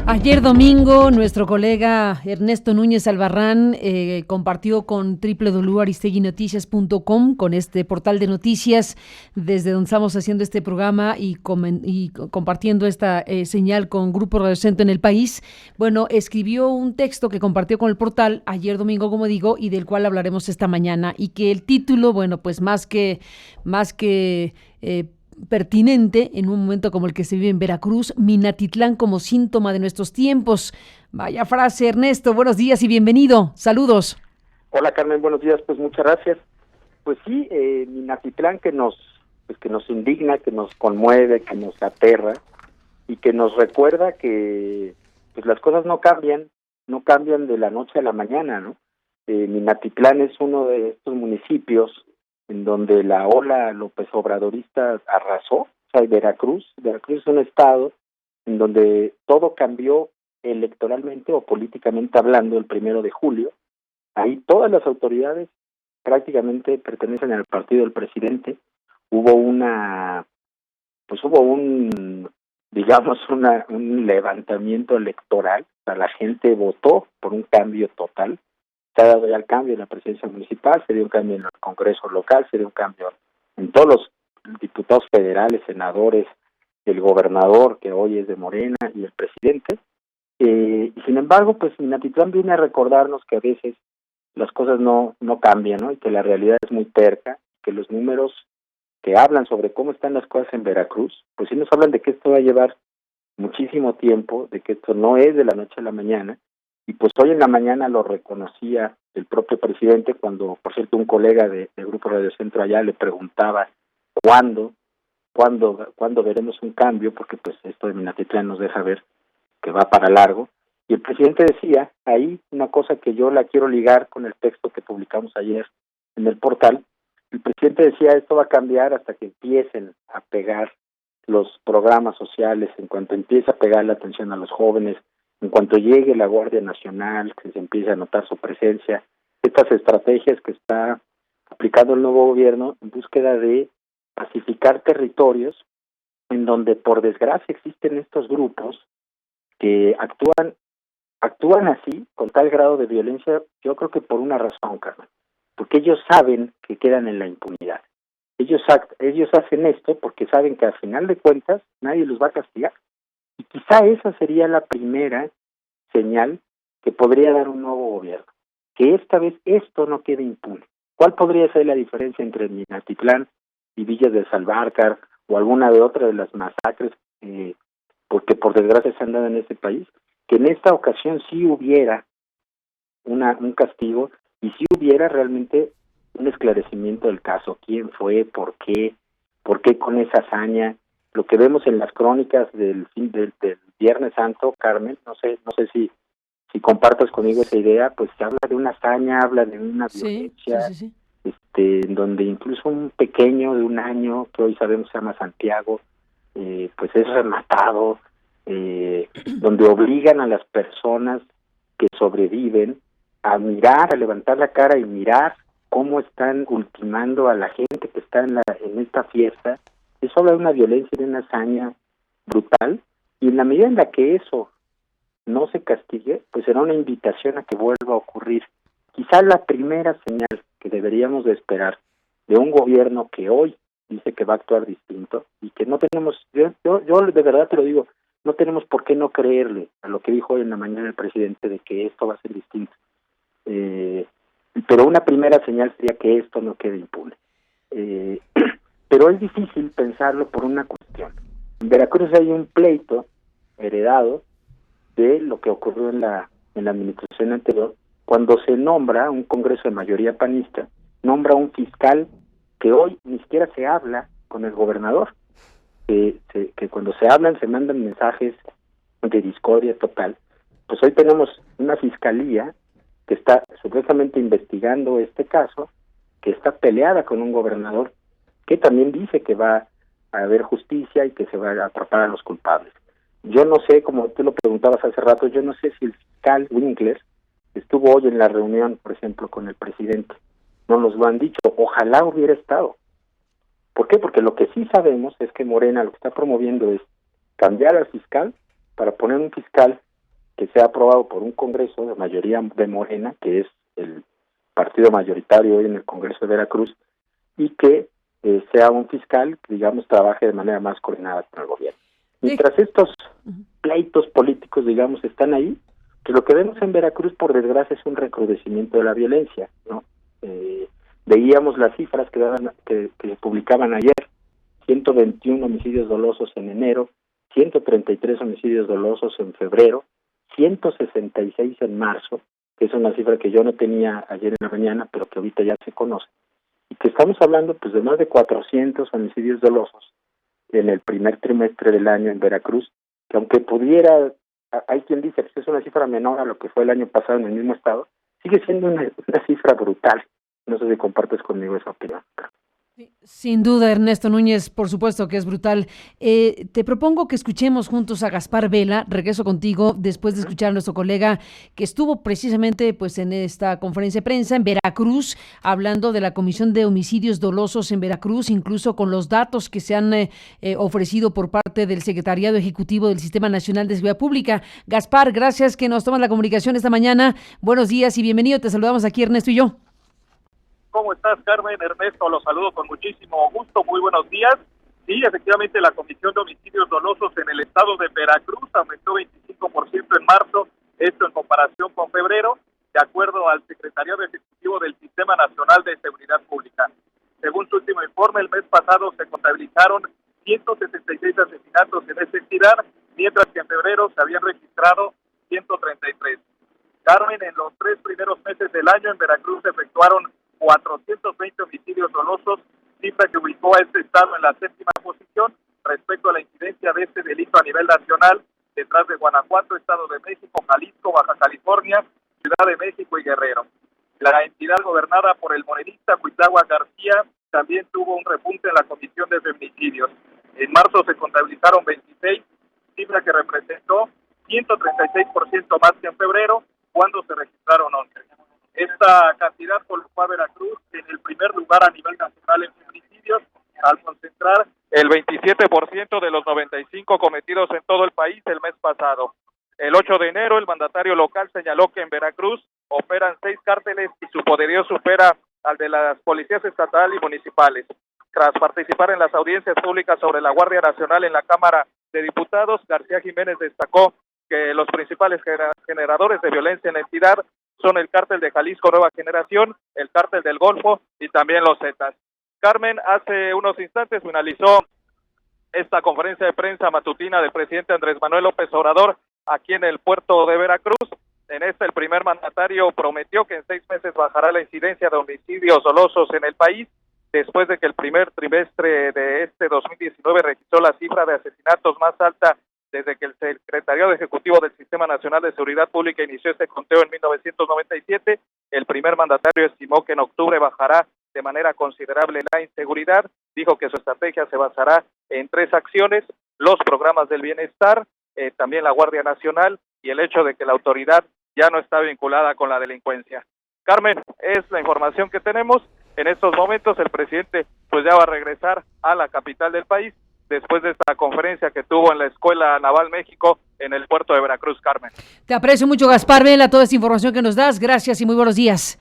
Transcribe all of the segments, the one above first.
Ayer domingo, nuestro colega Ernesto Núñez Albarrán compartió con www.aristeguinoticias.com, con este portal de noticias, desde donde estamos haciendo este programa y compartiendo esta señal con Grupo Radio Centro en el país. Bueno, escribió un texto que compartió con el portal ayer domingo, como digo, y del cual hablaremos esta mañana, y que el título, bueno, pues más que pertinente en un momento como el que se vive en Veracruz, Minatitlán como síntoma de nuestros tiempos. Vaya frase, Ernesto, buenos días y bienvenido, saludos. Hola Carmen, buenos días, pues muchas gracias. Pues sí, Minatitlán que nos indigna, que nos conmueve, que nos aterra y que nos recuerda que pues las cosas no cambian de la noche a la mañana, ¿no? Minatitlán es uno de estos municipios en donde la ola López Obradorista arrasó. O sea, Veracruz es un estado en donde todo cambió electoralmente o políticamente hablando el 1 de julio. Ahí todas las autoridades prácticamente pertenecen al partido del presidente. Hubo un levantamiento electoral. O sea, la gente votó por un cambio total. Se ha dado ya el cambio en la presidencia municipal, se dio un cambio en el Congreso local, se dio un cambio en todos los diputados federales, senadores, el gobernador, que hoy es de Morena, y el presidente. Y sin embargo, pues Minatitlán viene a recordarnos que a veces las cosas no cambian, ¿no? Y que la realidad es muy terca, que los números que hablan sobre cómo están las cosas en Veracruz, pues sí nos hablan de que esto va a llevar muchísimo tiempo, de que esto no es de la noche a la mañana. Y pues hoy en la mañana lo reconocía el propio presidente cuando, por cierto, un colega de Grupo Radio Centro allá le preguntaba cuándo veremos un cambio, porque pues esto de Minatitlán nos deja ver que va para largo. Y el presidente decía ahí una cosa que yo la quiero ligar con el texto que publicamos ayer en el portal. El presidente decía, esto va a cambiar hasta que empiecen a pegar los programas sociales, en cuanto empiece a pegar la atención a los jóvenes, en cuanto llegue la Guardia Nacional, que se empiece a notar su presencia. Estas estrategias que está aplicando el nuevo gobierno en búsqueda de pacificar territorios en donde por desgracia existen estos grupos que actúan así, con tal grado de violencia, yo creo que por una razón, Carmen, porque ellos saben que quedan en la impunidad. Ellos hacen esto porque saben que al final de cuentas nadie los va a castigar. Y quizá esa sería la primera señal que podría dar un nuevo gobierno, que esta vez esto no quede impune. ¿Cuál podría ser la diferencia entre Minatitlán y Villas de Salvarcar o alguna de otra de las masacres porque por desgracia se han dado en este país? Que en esta ocasión sí hubiera un castigo y sí hubiera realmente un esclarecimiento del caso. ¿Quién fue? ¿Por qué con esa hazaña? Lo que vemos en las crónicas del Viernes Santo, Carmen, no sé si compartas conmigo esa idea, pues se habla de una hazaña, habla de una violencia, Sí. en donde incluso un pequeño de 1 año, que hoy sabemos se llama Santiago, pues es rematado, donde obligan a las personas que sobreviven a mirar, a levantar la cara y mirar cómo están ultimando a la gente que está en esta fiesta. Eso habla de una violencia, de una hazaña brutal, y en la medida en la que eso no se castigue, pues será una invitación a que vuelva a ocurrir. Quizá la primera señal que deberíamos de esperar de un gobierno que hoy dice que va a actuar distinto y que no tenemos, yo de verdad te lo digo, no tenemos por qué no creerle a lo que dijo hoy en la mañana el presidente de que esto va a ser distinto. Pero una primera señal sería que esto no quede impune. Pero es difícil pensarlo por una cuestión. En Veracruz hay un pleito heredado de lo que ocurrió en la administración anterior, cuando se nombra un congreso de mayoría panista, nombra un fiscal que hoy ni siquiera se habla con el gobernador, que cuando se hablan se mandan mensajes de discordia total. Pues hoy tenemos una fiscalía que está supuestamente investigando este caso, que está peleada con un gobernador que también dice que va a haber justicia y que se va a atrapar a los culpables. Yo no sé, como tú lo preguntabas hace rato, yo no sé si el fiscal Winkler estuvo hoy en la reunión, por ejemplo, con el presidente. No nos lo han dicho. Ojalá hubiera estado. ¿Por qué? Porque lo que sí sabemos es que Morena lo que está promoviendo es cambiar al fiscal para poner un fiscal que sea aprobado por un Congreso de mayoría de Morena, que es el partido mayoritario hoy en el Congreso de Veracruz, y que sea un fiscal que, digamos, trabaje de manera más coordinada con el gobierno. Mientras estos pleitos políticos, digamos, están ahí, pues lo que vemos en Veracruz, por desgracia, es un recrudecimiento de la violencia, ¿no? Veíamos las cifras que publicaban ayer: 121 homicidios dolosos en enero, 133 homicidios dolosos en febrero, 166 en marzo, que es una cifra que yo no tenía ayer en la mañana, pero que ahorita ya se conoce, y que estamos hablando pues de más de 400 homicidios dolosos en el primer trimestre del año en Veracruz, que aunque pudiera, hay quien dice que es una cifra menor a lo que fue el año pasado en el mismo estado, sigue siendo una cifra brutal. No sé si compartes conmigo esa opinión. Sin duda, Ernesto Núñez, por supuesto que es brutal. Te propongo que escuchemos juntos a Gaspar Vela. Regreso contigo después de escuchar a nuestro colega que estuvo precisamente pues en esta conferencia de prensa en Veracruz, hablando de la Comisión de Homicidios Dolosos en Veracruz, incluso con los datos que se han ofrecido por parte del Secretariado Ejecutivo del Sistema Nacional de Seguridad Pública. Gaspar, gracias que nos tomas la comunicación esta mañana. Buenos días y bienvenido. Te saludamos aquí Ernesto y yo. ¿Cómo estás, Carmen? Ernesto, los saludo con muchísimo gusto. Muy buenos días. Sí, efectivamente, la Comisión de Homicidios Dolosos en el estado de Veracruz aumentó 25% en marzo, esto en comparación con febrero, de acuerdo al Secretariado Ejecutivo del Sistema Nacional de Seguridad Pública. Según su último informe, el mes pasado se contabilizaron 176 asesinatos en esta entidad, mientras que en febrero se habían registrado 133. Carmen, en los 3 primeros meses del año en Veracruz se efectuaron 420 homicidios dolosos, cifra que ubicó a este estado en la 7ª posición respecto a la incidencia de este delito a nivel nacional, detrás de Guanajuato, Estado de México, Jalisco, Baja California, Ciudad de México y Guerrero. La entidad gobernada por el morenista Cuitlahua García también tuvo un repunte en la comisión de feminicidios. En marzo se contabilizaron 26, cifra que representó 136% más que en febrero, cuando se registraron 11. Esta cantidad colocó a Veracruz en el primer lugar a nivel nacional en feminicidios, al concentrar el 27% de los 95 cometidos en todo el país el mes pasado. El 8 de enero, el mandatario local señaló que en Veracruz operan 6 cárteles y su poderío supera al de las policías estatal y municipales. Tras participar en las audiencias públicas sobre la Guardia Nacional en la Cámara de Diputados, García Jiménez destacó que los principales generadores de violencia en la entidad son el cártel de Jalisco Nueva Generación, el cártel del Golfo y también los Zetas. Carmen, hace unos instantes finalizó esta conferencia de prensa matutina del presidente Andrés Manuel López Obrador aquí en el puerto de Veracruz. En el primer mandatario prometió que en 6 meses bajará la incidencia de homicidios dolosos en el país, después de que el primer trimestre de este 2019 registró la cifra de asesinatos más alta desde que el Secretariado Ejecutivo del Sistema Nacional de Seguridad Pública inició este conteo en 1997. El primer mandatario estimó que en octubre bajará de manera considerable la inseguridad. Dijo que su estrategia se basará en 3 acciones: los programas del bienestar, también la Guardia Nacional y el hecho de que la autoridad ya no está vinculada con la delincuencia. Carmen, es la información que tenemos. En estos momentos el presidente pues ya va a regresar a la capital del país, después de esta conferencia que tuvo en la Escuela Naval México en el puerto de Veracruz, Carmen. Te aprecio mucho, Gaspar Vela, toda esta información que nos das. Gracias y muy buenos días.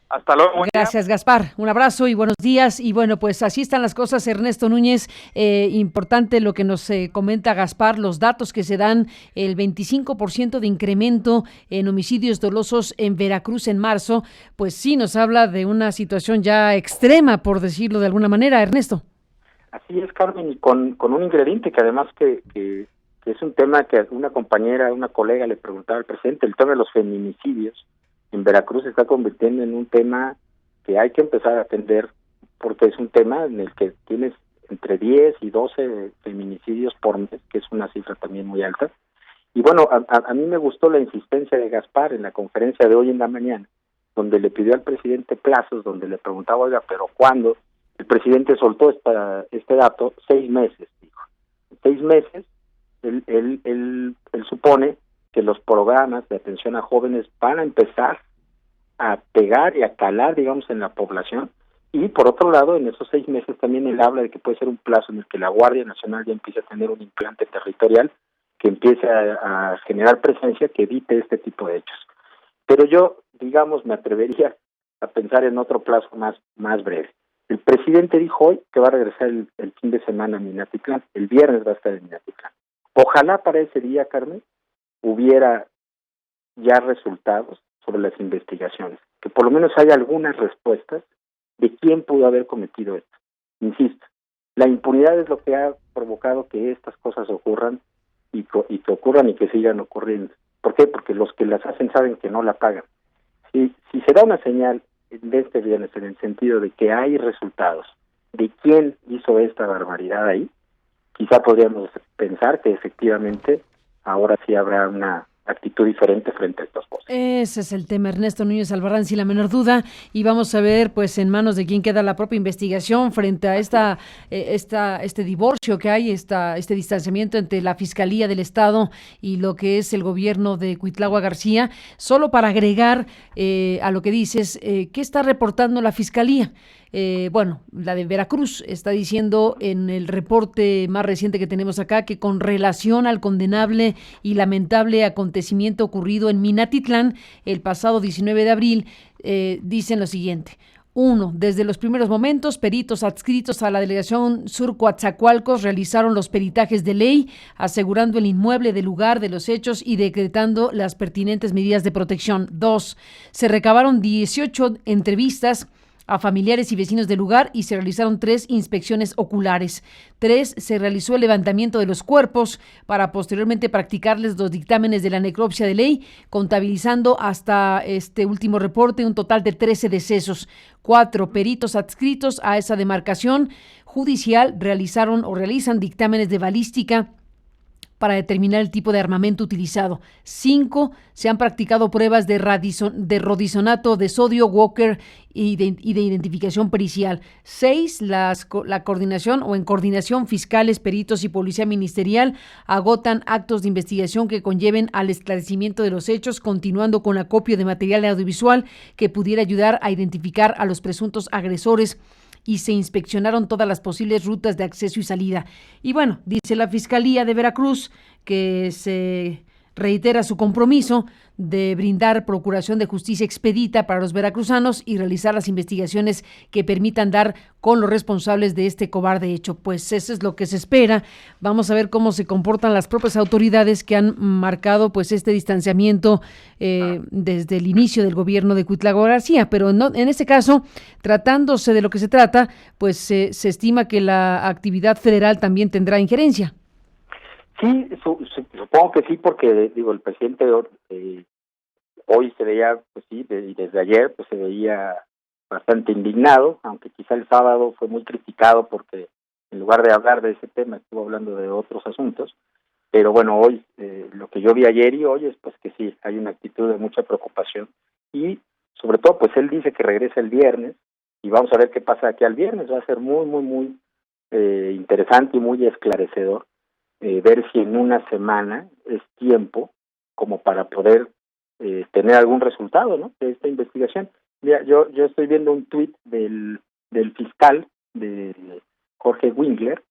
Hasta luego. Gracias, Gaspar. Un abrazo y buenos días. Y bueno, pues así están las cosas, Ernesto Núñez. Importante lo que nos comenta Gaspar, los datos que se dan, el 25% de incremento en homicidios dolosos en Veracruz en marzo, pues sí nos habla de una situación ya extrema, por decirlo de alguna manera, Ernesto. Así es, Carmen, y con un ingrediente que además que es un tema que una compañera, una colega le preguntaba al presidente, el tema de los feminicidios en Veracruz se está convirtiendo en un tema que hay que empezar a atender, porque es un tema en el que tienes entre 10 y 12 feminicidios por mes, que es una cifra también muy alta. Y bueno, a mí me gustó la insistencia de Gaspar en la conferencia de hoy en la mañana, donde le pidió al presidente plazos, donde le preguntaba, oiga, ¿pero cuándo? El presidente soltó este dato, 6 meses, dijo. 6 meses, él supone que los programas de atención a jóvenes van a empezar a pegar y a calar, digamos, en la población. Y por otro lado, en esos 6 meses también él habla de que puede ser un plazo en el que la Guardia Nacional ya empiece a tener un implante territorial, que empiece a generar presencia que evite este tipo de hechos. Pero yo, digamos, me atrevería a pensar en otro plazo más breve. El presidente dijo hoy que va a regresar el fin de semana a Minatitlán, el viernes va a estar en Minatitlán. Ojalá para ese día, Carmen, hubiera ya resultados sobre las investigaciones, que por lo menos haya algunas respuestas de quién pudo haber cometido esto. Insisto, la impunidad es lo que ha provocado que estas cosas ocurran y que ocurran y que sigan ocurriendo. ¿Por qué? Porque los que las hacen saben que no la pagan. Si se da una señal de este viernes en el sentido de que hay resultados de quién hizo esta barbaridad ahí, quizá podríamos pensar que efectivamente ahora sí habrá una actitud diferente frente a estas cosas. Ese es el tema, Ernesto Núñez Albarrán, sin la menor duda, y vamos a ver pues en manos de quién queda la propia investigación frente a este divorcio que hay, este distanciamiento entre la Fiscalía del Estado y lo que es el gobierno de Cuitlahua García. Solo para agregar a lo que dices, ¿qué está reportando la Fiscalía? Bueno, la de Veracruz está diciendo en el reporte más reciente que tenemos acá que con relación al condenable y lamentable acontecimiento ocurrido en Minatitlán el pasado 19 de abril, dicen lo siguiente. 1. Desde los primeros momentos, peritos adscritos a la Delegación Sur Coatzacoalcos realizaron los peritajes de ley, asegurando el inmueble del lugar de los hechos y decretando las pertinentes medidas de protección. 2. Se recabaron 18 entrevistas a familiares y vecinos del lugar y se realizaron 3 inspecciones oculares. 3. Se realizó el levantamiento de los cuerpos para posteriormente practicarles los dictámenes de la necropsia de ley, contabilizando hasta este último reporte un total de 13 decesos. 4. Peritos adscritos a esa demarcación judicial realizan dictámenes de balística para determinar el tipo de armamento utilizado. 5. Se han practicado pruebas de rodizonato de sodio, Walker y de identificación pericial. 6. La coordinación o en coordinación fiscales, peritos y policía ministerial agotan actos de investigación que conlleven al esclarecimiento de los hechos, continuando con acopio de material audiovisual que pudiera ayudar a identificar a los presuntos agresores, y se inspeccionaron todas las posibles rutas de acceso y salida. Y bueno, dice la Fiscalía de Veracruz que se reitera su compromiso de brindar procuración de justicia expedita para los veracruzanos y realizar las investigaciones que permitan dar con los responsables de este cobarde hecho. Pues eso es lo que se espera. Vamos a ver cómo se comportan las propias autoridades que han marcado pues este distanciamiento desde el inicio del gobierno de Cuitlahua García, pero no, en este caso, tratándose de lo que se trata, pues se estima que la actividad federal también tendrá injerencia. Sí, supongo que sí, porque digo, el presidente hoy se veía, pues sí, y desde ayer pues se veía bastante indignado, aunque quizá el sábado fue muy criticado porque en lugar de hablar de ese tema estuvo hablando de otros asuntos, pero bueno, hoy lo que yo vi ayer y hoy es pues que sí, hay una actitud de mucha preocupación y sobre todo pues él dice que regresa el viernes y vamos a ver qué pasa aquí al viernes, va a ser muy interesante y muy esclarecedor. Ver si en una semana es tiempo como para poder tener algún resultado, ¿no?, de esta investigación. Mira, yo estoy viendo un tuit del fiscal de Jorge Winkler,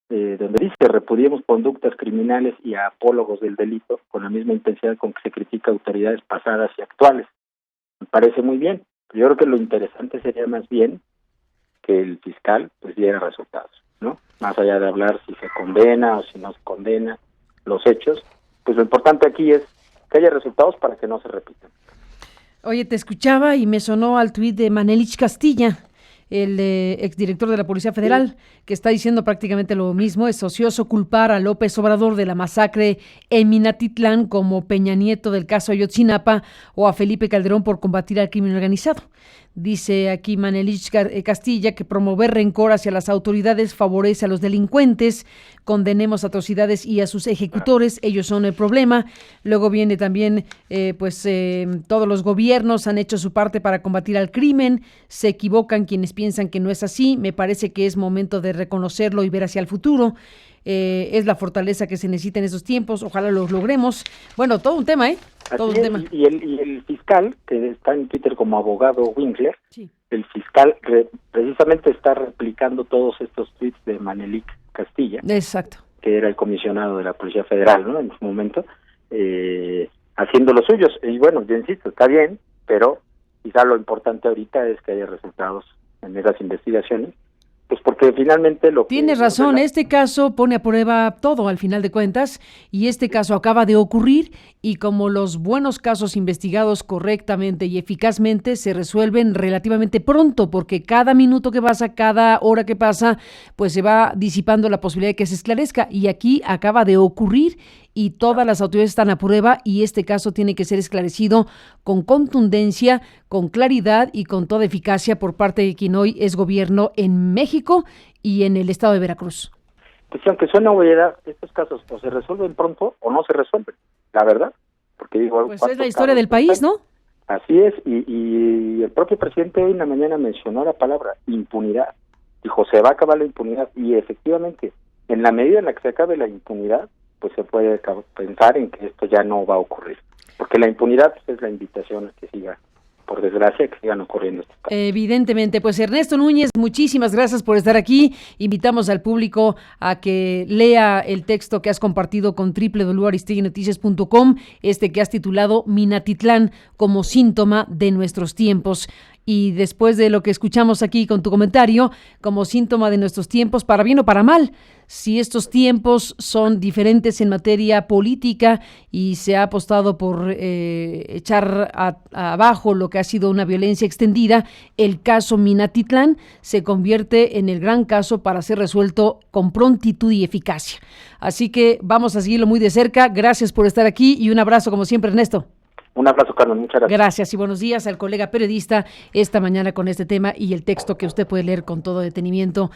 donde dice que repudiemos conductas criminales y a apólogos del delito con la misma intensidad con que se critica autoridades pasadas y actuales. Me parece muy bien. Yo creo que lo interesante sería más bien que el fiscal pues diera resultados, ¿no? Más allá de hablar si se condena o si no se condena los hechos, pues lo importante aquí es que haya resultados para que no se repitan. Oye, te escuchaba y me sonó al tuit de Manelich Castilla, el exdirector de la Policía Federal, que está diciendo prácticamente lo mismo. Es ocioso culpar a López Obrador de la masacre en Minatitlán como Peña Nieto del caso Ayotzinapa o a Felipe Calderón por combatir al crimen organizado. Dice aquí Manelich Castilla que promover rencor hacia las autoridades favorece a los delincuentes, condenemos atrocidades y a sus ejecutores, ellos son el problema. Luego viene también, todos los gobiernos han hecho su parte para combatir al crimen, se equivocan quienes piensan que no es así, me parece que es momento de reconocerlo y ver hacia el futuro. Es la fortaleza que se necesita en esos tiempos, ojalá los logremos. Bueno, todo un tema, todo un tema. Y el fiscal, que está en Twitter como abogado Winkler, sí. El fiscal precisamente está replicando todos estos tweets de Manelich Castilla. Exacto. que era el comisionado de la Policía Federal, ¿no? En su momento, haciendo los suyos. Y bueno, yo insisto, está bien, pero quizá lo importante ahorita es que haya resultados en esas investigaciones, pues porque finalmente lo que... Tienes razón, este caso pone a prueba todo al final de cuentas, y este caso acaba de ocurrir, y como los buenos casos investigados correctamente y eficazmente se resuelven relativamente pronto, porque cada minuto que pasa, cada hora que pasa, pues se va disipando la posibilidad de que se esclarezca, y aquí acaba de ocurrir y todas las autoridades están a prueba, y este caso tiene que ser esclarecido con contundencia, con claridad y con toda eficacia por parte de quien hoy es gobierno en México y en el estado de Veracruz. Pues aunque suena obviedad, estos casos o se resuelven pronto o no se resuelven, la verdad, porque digo... Pues es la historia del país, ¿no? Así es, y el propio presidente hoy en la mañana mencionó la palabra impunidad, dijo, se va a acabar la impunidad, y efectivamente, en la medida en la que se acabe la impunidad, pues se puede pensar en que esto ya no va a ocurrir, porque la impunidad pues, es la invitación a que siga, por desgracia, que sigan ocurriendo estos casos. Evidentemente, pues Ernesto Núñez, muchísimas gracias por estar aquí. Invitamos al público a que lea el texto que has compartido con www.aristeguinoticias.com, que has titulado Minatitlán como síntoma de nuestros tiempos. Y después de lo que escuchamos aquí con tu comentario, como síntoma de nuestros tiempos, para bien o para mal, si estos tiempos son diferentes en materia política y se ha apostado por echar abajo lo que ha sido una violencia extendida, el caso Minatitlán se convierte en el gran caso para ser resuelto con prontitud y eficacia. Así que vamos a seguirlo muy de cerca. Gracias por estar aquí y un abrazo como siempre, Ernesto. Un abrazo, Carlos, muchas gracias. Gracias y buenos días al colega periodista esta mañana con este tema y el texto que usted puede leer con todo detenimiento